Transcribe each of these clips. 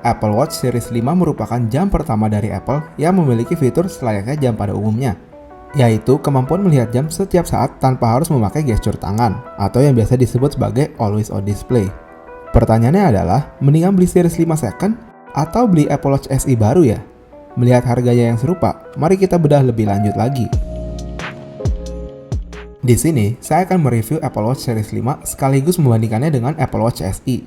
Apple Watch Series 5 merupakan jam pertama dari Apple yang memiliki fitur selayaknya jam pada umumnya, yaitu kemampuan melihat jam setiap saat tanpa harus memakai gestur tangan, atau yang biasa disebut sebagai Always On Display. Pertanyaannya adalah, mendingan beli Series 5 second atau beli Apple Watch SE baru ya? Melihat harganya yang serupa, mari kita bedah lebih lanjut lagi. Di sini, saya akan mereview Apple Watch Series 5 sekaligus membandingkannya dengan Apple Watch SE.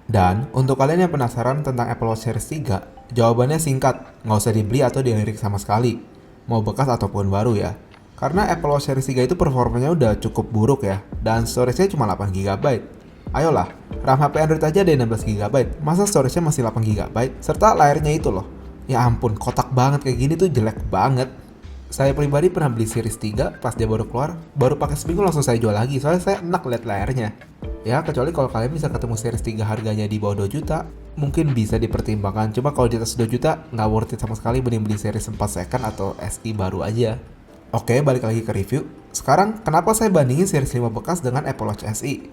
Dan untuk kalian yang penasaran tentang Apple Watch Series 3, jawabannya singkat, nggak usah dibeli atau dilirik sama sekali, mau bekas ataupun baru ya. Karena Apple Watch Series 3 itu performanya udah cukup buruk ya, dan storage-nya cuma 8GB. Ayolah, RAM HP Android aja ada 16GB, masa storage-nya masih 8GB? Serta layarnya itu loh, ya ampun, kotak banget kayak gini tuh jelek banget. Saya pribadi pernah beli Series 3 pas dia baru keluar, baru pakai seminggu langsung saya jual lagi, soalnya saya enak lihat layarnya. Ya, kecuali kalau kalian bisa ketemu Series 3 harganya di bawah 2 juta, mungkin bisa dipertimbangkan. Cuma kalau di atas 2 juta, nggak worth it sama sekali, mending beli Series 4 second atau SE baru aja. Oke, balik lagi ke review. Sekarang, kenapa saya bandingin Series 5 bekas dengan Apple Watch SE?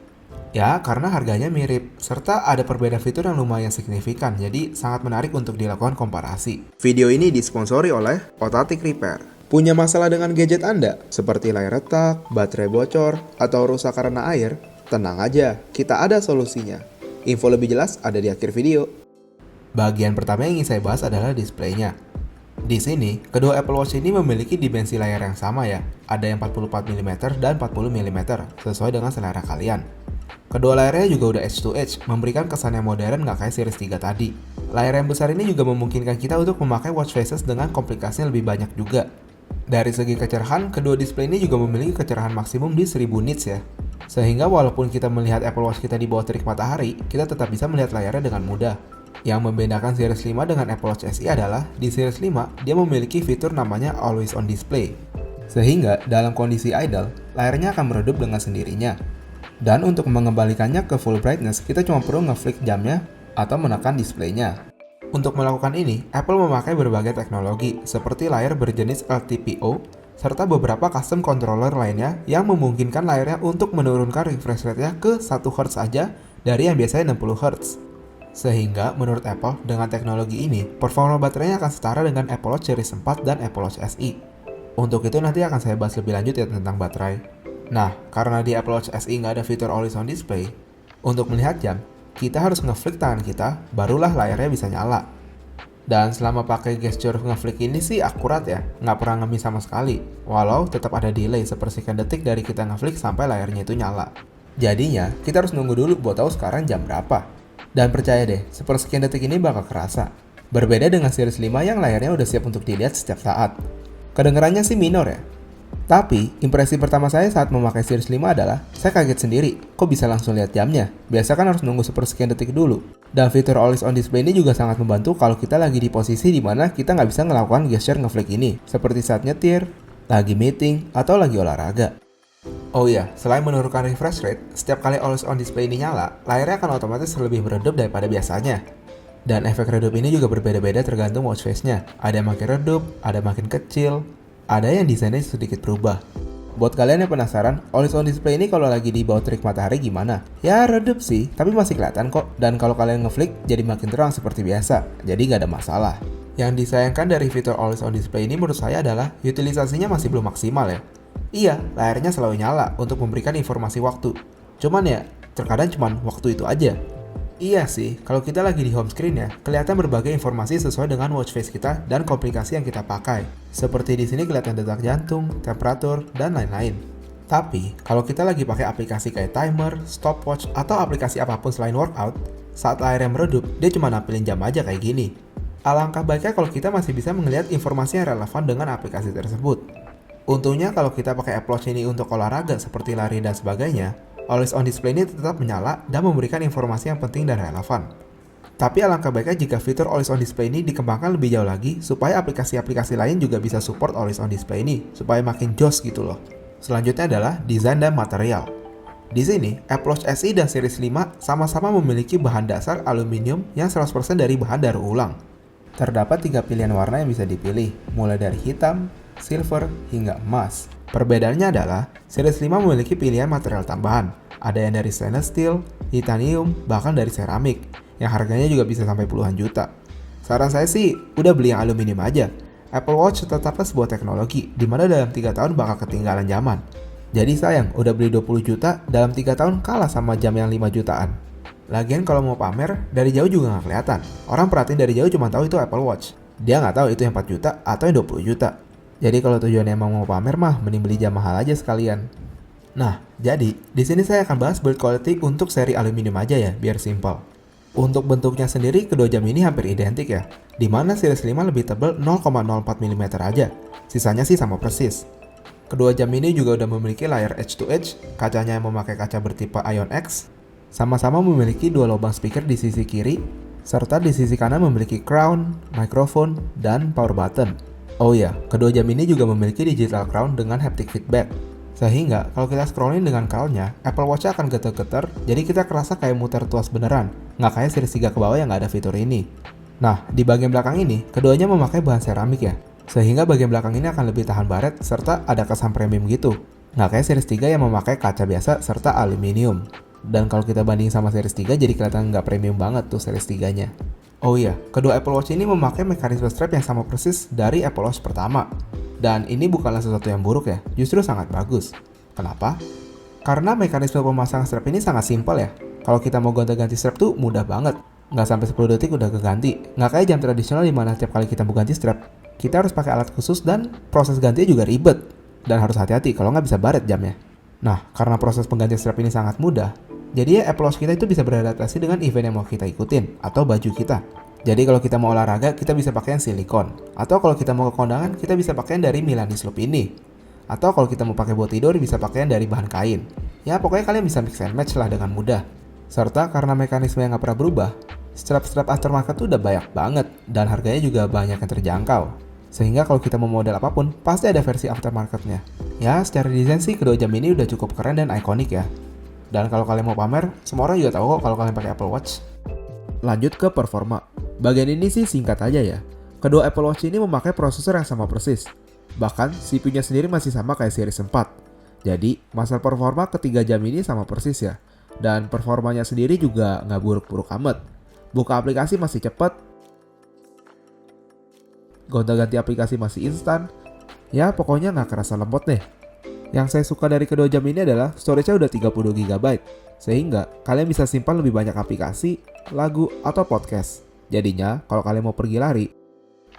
Ya, karena harganya mirip, serta ada perbedaan fitur yang lumayan signifikan, jadi sangat menarik untuk dilakukan komparasi. Video ini disponsori oleh Otatic Repair. Punya masalah dengan gadget Anda, seperti layar retak, baterai bocor, atau rusak karena air? Tenang aja, kita ada solusinya. Info lebih jelas ada di akhir video. Bagian pertama yang ingin saya bahas adalah displaynya. Di sini, kedua Apple Watch ini memiliki dimensi layar yang sama ya. Ada yang 44mm dan 40mm, sesuai dengan selera kalian. Kedua layarnya juga udah edge to edge, memberikan kesan yang modern nggak kayak Series 3 tadi. Layar yang besar ini juga memungkinkan kita untuk memakai watch faces dengan komplikasi yang lebih banyak juga. Dari segi kecerahan, kedua display ini juga memiliki kecerahan maksimum di 1000 nits ya. Sehingga walaupun kita melihat Apple Watch kita di bawah terik matahari, kita tetap bisa melihat layarnya dengan mudah. Yang membedakan Series 5 dengan Apple Watch SE adalah, di Series 5, dia memiliki fitur namanya Always On Display. Sehingga, dalam kondisi idle, layarnya akan meredup dengan sendirinya. Dan untuk mengembalikannya ke full brightness, kita cuma perlu ngeflick jamnya atau menekan displaynya. Untuk melakukan ini, Apple memakai berbagai teknologi, seperti layar berjenis LTPO, serta beberapa custom controller lainnya yang memungkinkan layarnya untuk menurunkan refresh rate-nya ke 1Hz aja dari yang biasanya 60Hz. Sehingga menurut Apple, dengan teknologi ini, performa baterainya akan setara dengan Apple Watch Series 4 dan Apple Watch SE. Untuk itu nanti akan saya bahas lebih lanjut ya tentang baterai. Nah, karena di Apple Watch SE nggak ada fitur Always On Display, untuk melihat jam, kita harus ngeflick tangan kita, barulah layarnya bisa nyala. Dan selama pakai gesture ngeflick ini sih akurat ya, nggak pernah ngemis sama sekali. Walau tetap ada delay sepersekian detik dari kita ngeflick sampai layarnya itu nyala. Jadinya, kita harus nunggu dulu buat tahu sekarang jam berapa. Dan percaya deh, sepersekian detik ini bakal kerasa. Berbeda dengan Series 5 yang layarnya udah siap untuk dilihat setiap saat. Kedengarannya sih minor ya. Tapi, impresi pertama saya saat memakai Series 5 adalah, saya kaget sendiri, kok bisa langsung lihat jamnya? Biasa kan harus nunggu sepersekian detik dulu. Dan fitur Always On Display ini juga sangat membantu kalau kita lagi di posisi dimana kita nggak bisa melakukan gesture ngeflick ini, seperti saat nyetir, lagi meeting, atau lagi olahraga. Oh iya, selain menurunkan refresh rate, setiap kali Always On Display ini nyala, layarnya akan otomatis lebih meredup daripada biasanya. Dan efek redup ini juga berbeda-beda tergantung watch face-nya. Ada yang makin redup, ada yang makin kecil, ada yang desainnya sedikit berubah. Buat kalian yang penasaran, Always On Display ini kalau lagi di bawah terik matahari gimana? Ya redup sih, tapi masih kelihatan kok. Dan kalau kalian ngeflick, jadi makin terang seperti biasa. Jadi nggak ada masalah. Yang disayangkan dari fitur Always On Display ini menurut saya adalah utilisasinya masih belum maksimal ya. Iya, layarnya selalu nyala untuk memberikan informasi waktu. Cuman ya, terkadang cuman waktu itu aja. Iya sih, kalau kita lagi di home screen ya, kelihatan berbagai informasi sesuai dengan watch face kita dan komplikasi yang kita pakai. Seperti di sini kelihatan detak jantung, temperatur, dan lain-lain. Tapi, kalau kita lagi pakai aplikasi kayak timer, stopwatch, atau aplikasi apapun selain workout, saat layarnya meredup, dia cuma nampilin jam aja kayak gini. Alangkah baiknya kalau kita masih bisa melihat informasi yang relevan dengan aplikasi tersebut. Untungnya kalau kita pakai Apple Watch ini untuk olahraga seperti lari dan sebagainya, Always On Display ini tetap menyala dan memberikan informasi yang penting dan relevan. Tapi alangkah baiknya jika fitur Always On Display ini dikembangkan lebih jauh lagi supaya aplikasi-aplikasi lain juga bisa support Always On Display ini supaya makin joss gitu loh. Selanjutnya adalah desain dan material. Di sini, Apple Watch SE dan Series 5 sama-sama memiliki bahan dasar aluminium yang 100% dari bahan daur ulang. Terdapat 3 pilihan warna yang bisa dipilih, mulai dari hitam, silver, hingga emas. Perbedaannya adalah, series 5 memiliki pilihan material tambahan. Ada yang dari stainless steel, titanium, bahkan dari seramik, yang harganya juga bisa sampai puluhan juta. Saran saya sih, udah beli yang aluminium aja. Apple Watch tetaplah sebuah teknologi, di mana dalam 3 tahun bakal ketinggalan zaman. Jadi sayang, udah beli 20 juta, dalam 3 tahun kalah sama jam yang 5 jutaan. Lagian kalau mau pamer, dari jauh juga nggak kelihatan. Orang perhatiin dari jauh cuma tahu itu Apple Watch. Dia nggak tahu itu yang 4 juta atau yang 20 juta. Jadi kalau tujuannya emang mau pamer mah, mending beli jam mahal aja sekalian. Nah, jadi di sini saya akan bahas build quality untuk seri aluminium aja ya, biar simple. Untuk bentuknya sendiri, kedua jam ini hampir identik ya, di mana series 5 lebih tebal 0,04 mm aja, sisanya sih sama persis. Kedua jam ini juga udah memiliki layar edge-to-edge, kacanya yang memakai kaca bertipe Ion X, sama-sama memiliki dua lubang speaker di sisi kiri, serta di sisi kanan memiliki crown, microphone, dan power button. Oh iya, kedua jam ini juga memiliki digital crown dengan haptic feedback. Sehingga kalau kita scrolling dengan crownnya, Apple Watch akan getar-getar, jadi kita kerasa kayak muter tuas beneran, nggak kayak series 3 ke bawah yang nggak ada fitur ini. Nah, di bagian belakang ini, keduanya memakai bahan seramik ya, sehingga bagian belakang ini akan lebih tahan baret, serta ada kesan premium gitu. Nggak kayak series 3 yang memakai kaca biasa serta aluminium. Dan kalau kita banding sama series 3, jadi kelihatan nggak premium banget tuh series 3-nya. Oh iya, kedua Apple Watch ini memakai mekanisme strap yang sama persis dari Apple Watch pertama. Dan ini bukanlah sesuatu yang buruk ya, justru sangat bagus. Kenapa? Karena mekanisme pemasangan strap ini sangat simpel ya. Kalau kita mau gonta-ganti strap tuh mudah banget. Nggak sampai 10 detik udah keganti. Nggak kayak jam tradisional dimana setiap kali kita mau ganti strap, kita harus pakai alat khusus dan proses gantinya juga ribet. Dan harus hati-hati kalau nggak bisa baret jamnya. Nah, karena proses penggantian strap ini sangat mudah, jadi ya Apple Watch kita itu bisa beradaptasi dengan event yang mau kita ikutin atau baju kita. Jadi kalau kita mau olahraga, kita bisa pakai yang silikon. Atau kalau kita mau ke kondangan, kita bisa pakai yang dari Milanese Loop ini. Atau kalau kita mau pakai buat tidur, bisa pakai yang dari bahan kain. Ya pokoknya kalian bisa mix and match lah dengan mudah. Serta karena mekanisme yang nggak pernah berubah, strap-strap aftermarket tuh udah banyak banget. Dan harganya juga banyak yang terjangkau. Sehingga kalau kita mau model apapun, pasti ada versi aftermarketnya. Ya secara desain sih kedua jam ini udah cukup keren dan ikonik ya. Dan kalau kalian mau pamer, semua orang juga tahu kok kalau kalian pakai Apple Watch. Lanjut ke performa. Bagian ini sih singkat aja ya. Kedua Apple Watch ini memakai prosesor yang sama persis. Bahkan CPU-nya sendiri masih sama kayak series 4. Jadi, masalah performa ketiga jam ini sama persis ya. Dan performanya sendiri juga nggak buruk-buruk amat. Buka aplikasi masih cepat. Gonta-ganti aplikasi masih instan. Ya pokoknya nggak kerasa lembot deh. Yang saya suka dari kedua jam ini adalah storage-nya udah 32 GB. Sehingga kalian bisa simpan lebih banyak aplikasi, lagu, atau podcast. Jadinya, kalau kalian mau pergi lari,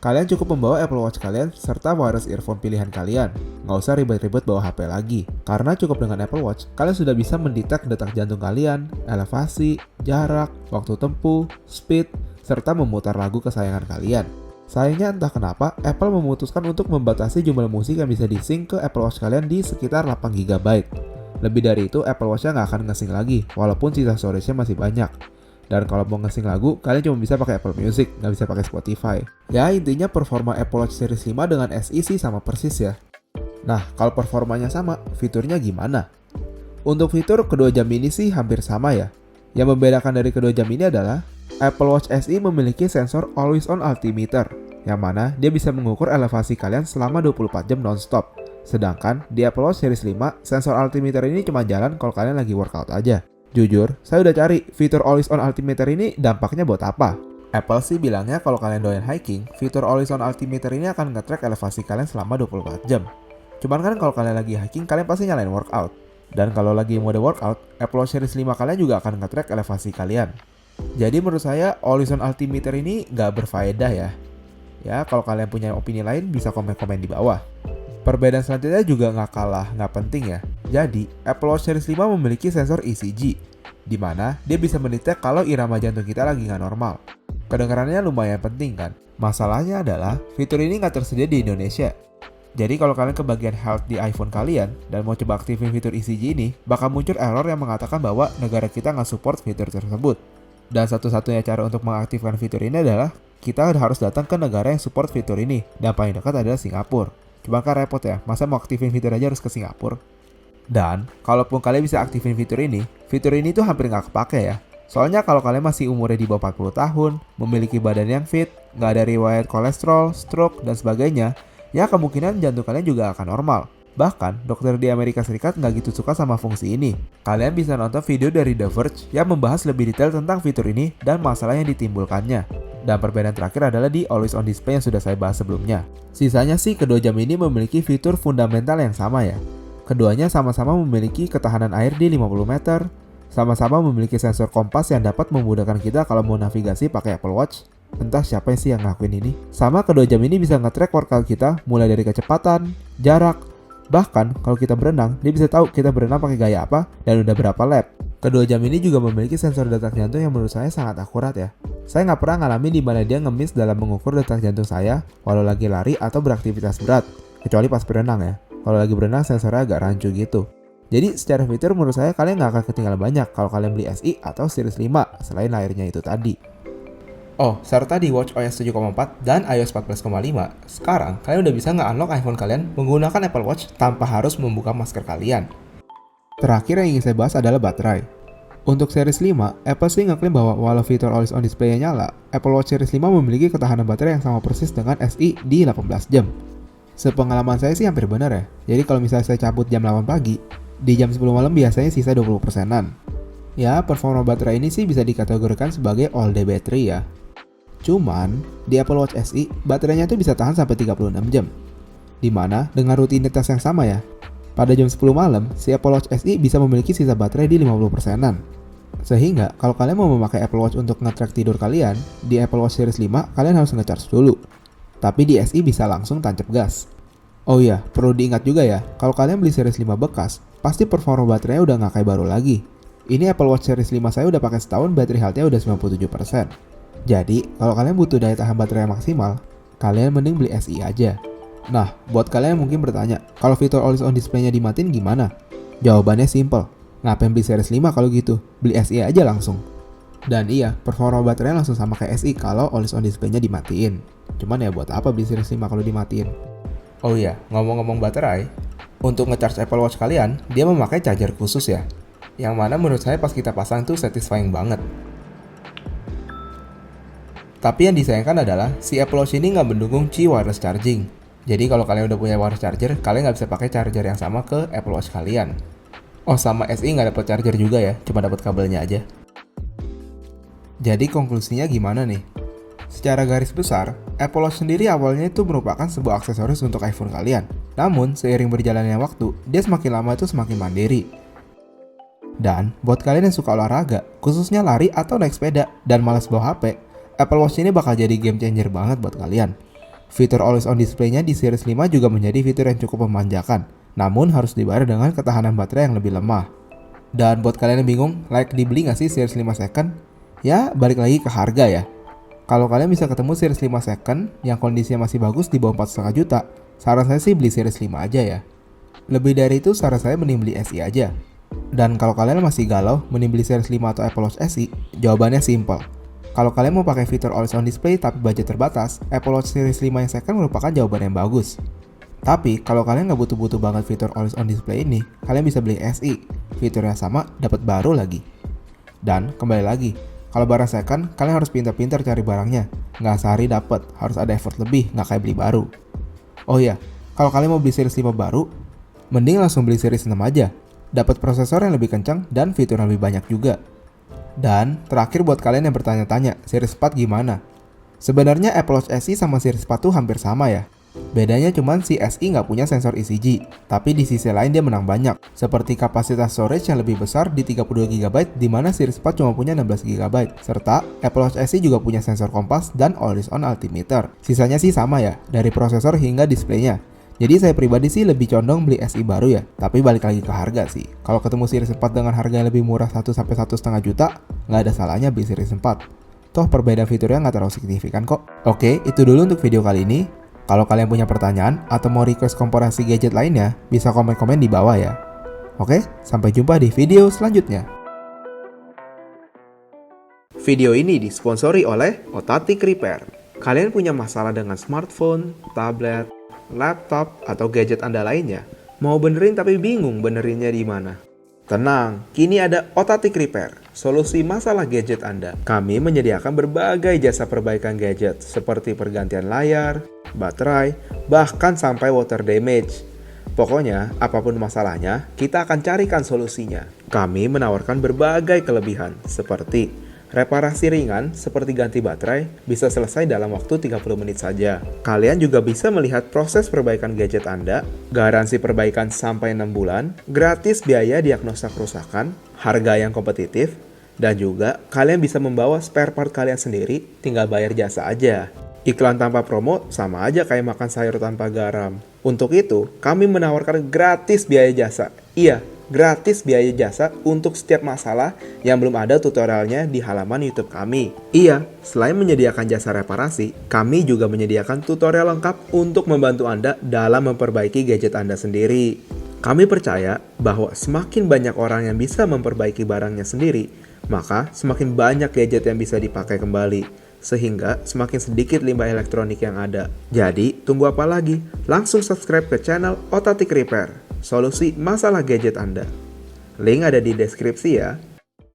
kalian cukup membawa Apple Watch kalian serta wireless earphone pilihan kalian. Nggak usah ribet-ribet bawa HP lagi. Karena cukup dengan Apple Watch, kalian sudah bisa mendetek detak jantung kalian, elevasi, jarak, waktu tempuh, speed, serta memutar lagu kesayangan kalian. Sayangnya entah kenapa, Apple memutuskan untuk membatasi jumlah musik yang bisa di-sync ke Apple Watch kalian di sekitar 8 GB. Lebih dari itu, Apple Watch-nya nggak akan nge-sync lagi, walaupun sisa storage-nya masih banyak. Dan kalau mau nge-sync lagu, kalian cuma bisa pakai Apple Music, nggak bisa pakai Spotify. Ya, intinya performa Apple Watch Series 5 dengan SE sih sama persis ya. Nah, kalau performanya sama, fiturnya gimana? Untuk fitur, kedua jam ini sih hampir sama ya. Yang membedakan dari kedua jam ini adalah Apple Watch SE memiliki sensor Always On Altimeter, yang mana dia bisa mengukur elevasi kalian selama 24 jam non-stop. Sedangkan di Apple Watch Series 5, sensor altimeter ini cuma jalan kalau kalian lagi workout aja. Jujur, saya udah cari fitur Always On Altimeter ini dampaknya buat apa. Apple sih bilangnya kalau kalian doyan hiking, fitur Always On Altimeter ini akan nge-track elevasi kalian selama 24 jam. Cuman kan kalau kalian lagi hiking, kalian pasti nyalain workout. Dan kalau lagi mode workout, Apple Watch Series 5 kalian juga akan nge-track elevasi kalian. Jadi menurut saya Always On Altimeter ini nggak berfaedah ya. Ya kalau kalian punya opini lain bisa komen-komen di bawah. Perbedaan selanjutnya juga nggak kalah nggak penting ya. Jadi Apple Watch Series 5 memiliki sensor ECG, di mana dia bisa mendetek kalau irama jantung kita lagi nggak normal. Kedengarannya lumayan penting kan. Masalahnya adalah fitur ini nggak tersedia di Indonesia. Jadi kalau kalian ke bagian health di iPhone kalian dan mau coba aktifin fitur ECG ini, bakal muncul error yang mengatakan bahwa negara kita nggak support fitur tersebut. Dan satu-satunya cara untuk mengaktifkan fitur ini adalah kita harus datang ke negara yang support fitur ini, dan paling dekat adalah Singapura. Cuma kan repot ya, masa mau aktifin fitur aja harus ke Singapura. Dan kalaupun kalian bisa aktifin fitur ini tuh hampir nggak kepake ya. Soalnya kalau kalian masih umurnya di bawah 40 tahun, memiliki badan yang fit, nggak ada riwayat kolesterol, stroke, dan sebagainya, ya kemungkinan jantung kalian juga akan normal. Bahkan, dokter di Amerika Serikat nggak gitu suka sama fungsi ini. Kalian bisa nonton video dari The Verge yang membahas lebih detail tentang fitur ini dan masalah yang ditimbulkannya. Dan perbedaan terakhir adalah di Always On Display yang sudah saya bahas sebelumnya. Sisanya sih kedua jam ini memiliki fitur fundamental yang sama ya. Keduanya sama-sama memiliki ketahanan air di 50 meter, sama-sama memiliki sensor kompas yang dapat memudahkan kita kalau mau navigasi pakai Apple Watch. Entah siapa sih yang ngelakuin ini. Sama kedua jam ini bisa nge-track workout kita mulai dari kecepatan, jarak, bahkan kalau kita berenang, dia bisa tahu kita berenang pakai gaya apa dan udah berapa lap. Kedua jam ini juga memiliki sensor detak jantung yang menurut saya sangat akurat ya. Saya nggak pernah ngalamin di mana dia nge-miss dalam mengukur detak jantung saya walau lagi lari atau beraktivitas berat, kecuali pas berenang ya. Kalau lagi berenang sensornya agak rancu gitu. Jadi secara fitur menurut saya kalian nggak akan ketinggalan banyak kalau kalian beli SI atau Series 5 selain layarnya itu tadi. Oh, serta di watchOS 7.4 dan iOS 14.5, sekarang kalian udah bisa nge-unlock iPhone kalian menggunakan Apple Watch tanpa harus membuka masker kalian. Terakhir yang ingin saya bahas adalah baterai. Untuk Series 5, Apple sih ngeklaim bahwa walau fitur Always On Display-nya nyala, Apple Watch Series 5 memiliki ketahanan baterai yang sama persis dengan SI di 18 jam. Sepengalaman saya sih hampir benar ya, jadi kalau misalnya saya cabut jam 8 pagi, di jam 10 malam biasanya sisa 20%-an. Ya, performa baterai ini sih bisa dikategorikan sebagai all day battery ya. Cuman, di Apple Watch SI, baterainya tuh bisa tahan sampai 36 jam. Dimana, dengan rutinitas yang sama ya, pada jam 10 malam, si Apple Watch SI bisa memiliki sisa baterai di 50%-an. Sehingga, kalau kalian mau memakai Apple Watch untuk nge-track tidur kalian, di Apple Watch Series 5, kalian harus nge-charge dulu. Tapi di SI bisa langsung tancap gas. Oh iya, perlu diingat juga ya, kalau kalian beli Series 5 bekas, pasti performa baterainya udah nggak kayak baru lagi. Ini Apple Watch Series 5 saya udah pakai setahun, battery health-nya udah 97%. Jadi, kalau kalian butuh daya tahan baterai yang maksimal, kalian mending beli SI aja. Nah, buat kalian yang mungkin bertanya, kalau fitur Always On Display-nya dimatiin gimana? Jawabannya simple. Ngapain beli Series 5 kalau gitu? Beli SI aja langsung. Dan iya, performa baterainya langsung sama kayak SI kalau Always On Display-nya dimatiin. Cuman ya buat apa beli Series 5 kalau dimatiin? Oh iya, ngomong-ngomong baterai, untuk nge-charge Apple Watch kalian, dia memakai charger khusus ya. Yang mana menurut saya pas kita pasang tuh satisfying banget. Tapi yang disayangkan adalah si Apple Watch ini nggak mendukung Qi wireless charging. Jadi kalau kalian udah punya wireless charger, kalian nggak bisa pakai charger yang sama ke Apple Watch kalian. Oh, sama SI nggak dapat charger juga ya, cuma dapat kabelnya aja. Jadi konklusinya gimana nih? Secara garis besar, Apple Watch sendiri awalnya itu merupakan sebuah aksesoris untuk iPhone kalian. Namun, seiring berjalannya waktu, dia semakin lama itu semakin mandiri. Dan, buat kalian yang suka olahraga, khususnya lari atau naik sepeda, dan malas bawa HP, Apple Watch ini bakal jadi game changer banget buat kalian. Fitur Always On Display-nya di Series 5 juga menjadi fitur yang cukup memanjakan, namun harus dibayar dengan ketahanan baterai yang lebih lemah. Dan buat kalian yang bingung, dibeli nggak sih Series 5 second? Ya, balik lagi ke harga ya. Kalau kalian bisa ketemu Series 5 second yang kondisinya masih bagus di bawah 4,5 juta, saran saya sih beli Series 5 aja ya. Lebih dari itu, saran saya mending beli SI aja. Dan kalau kalian masih galau, mending beli Series 5 atau Apple Watch SI, jawabannya simple. Kalau kalian mau pakai fitur Always On Display tapi budget terbatas, Apple Watch Series 5 yang second merupakan jawaban yang bagus. Tapi, kalau kalian nggak butuh-butuh banget fitur Always On Display ini, kalian bisa beli SI. Fiturnya sama, dapat baru lagi. Dan, kembali lagi, kalau barang second, kalian harus pintar-pintar cari barangnya. Nggak sehari dapat, harus ada effort lebih, nggak kayak beli baru. Oh iya, kalau kalian mau beli Series 5 baru, mending langsung beli Series 6 aja. Dapat prosesor yang lebih kencang dan fitur yang lebih banyak juga. Dan terakhir buat kalian yang bertanya-tanya, Series 4 gimana? Sebenarnya Apple Watch SI sama Series 4 tuh hampir sama ya. Bedanya cuman si SI nggak punya sensor ECG, tapi di sisi lain dia menang banyak. Seperti kapasitas storage yang lebih besar di 32GB, di mana Series 4 cuma punya 16GB. Serta Apple Watch SI juga punya sensor kompas dan always on altimeter. Sisanya sih sama ya, dari prosesor hingga displaynya. Jadi saya pribadi sih lebih condong beli SI baru ya, tapi balik lagi ke harga sih. Kalau ketemu Series 4 dengan harga yang lebih murah 1-1,5 juta, nggak ada salahnya beli Series 4. Toh perbedaan fiturnya nggak terlalu signifikan kok. Oke, itu dulu untuk video kali ini. Kalau kalian punya pertanyaan atau mau request komparasi gadget lainnya, bisa komen-komen di bawah ya. Oke, sampai jumpa di video selanjutnya. Video ini disponsori oleh Otatic Repair. Kalian punya masalah dengan smartphone, tablet, laptop, atau gadget Anda lainnya? Mau benerin tapi bingung benerinnya di mana? Tenang, kini ada Otatic Repair, solusi masalah gadget Anda. Kami menyediakan berbagai jasa perbaikan gadget seperti pergantian layar, baterai, bahkan sampai water damage. Pokoknya, apapun masalahnya, kita akan carikan solusinya. Kami menawarkan berbagai kelebihan, seperti reparasi ringan seperti ganti baterai bisa selesai dalam waktu 30 menit saja. Kalian juga bisa melihat proses perbaikan gadget Anda, garansi perbaikan sampai 6 bulan, gratis biaya diagnosa kerusakan, harga yang kompetitif, dan juga kalian bisa membawa spare part kalian sendiri, tinggal bayar jasa aja. Iklan tanpa promo sama aja kayak makan sayur tanpa garam. Untuk itu, kami menawarkan gratis biaya jasa. Iya, gratis biaya jasa untuk setiap masalah yang belum ada tutorialnya di halaman YouTube kami. Iya, selain menyediakan jasa reparasi, kami juga menyediakan tutorial lengkap untuk membantu Anda dalam memperbaiki gadget Anda sendiri. Kami percaya bahwa semakin banyak orang yang bisa memperbaiki barangnya sendiri, maka semakin banyak gadget yang bisa dipakai kembali. Sehingga semakin sedikit limbah elektronik yang ada. Jadi, tunggu apa lagi? Langsung subscribe ke channel Otatik Repair, solusi masalah gadget Anda. Link ada di deskripsi ya.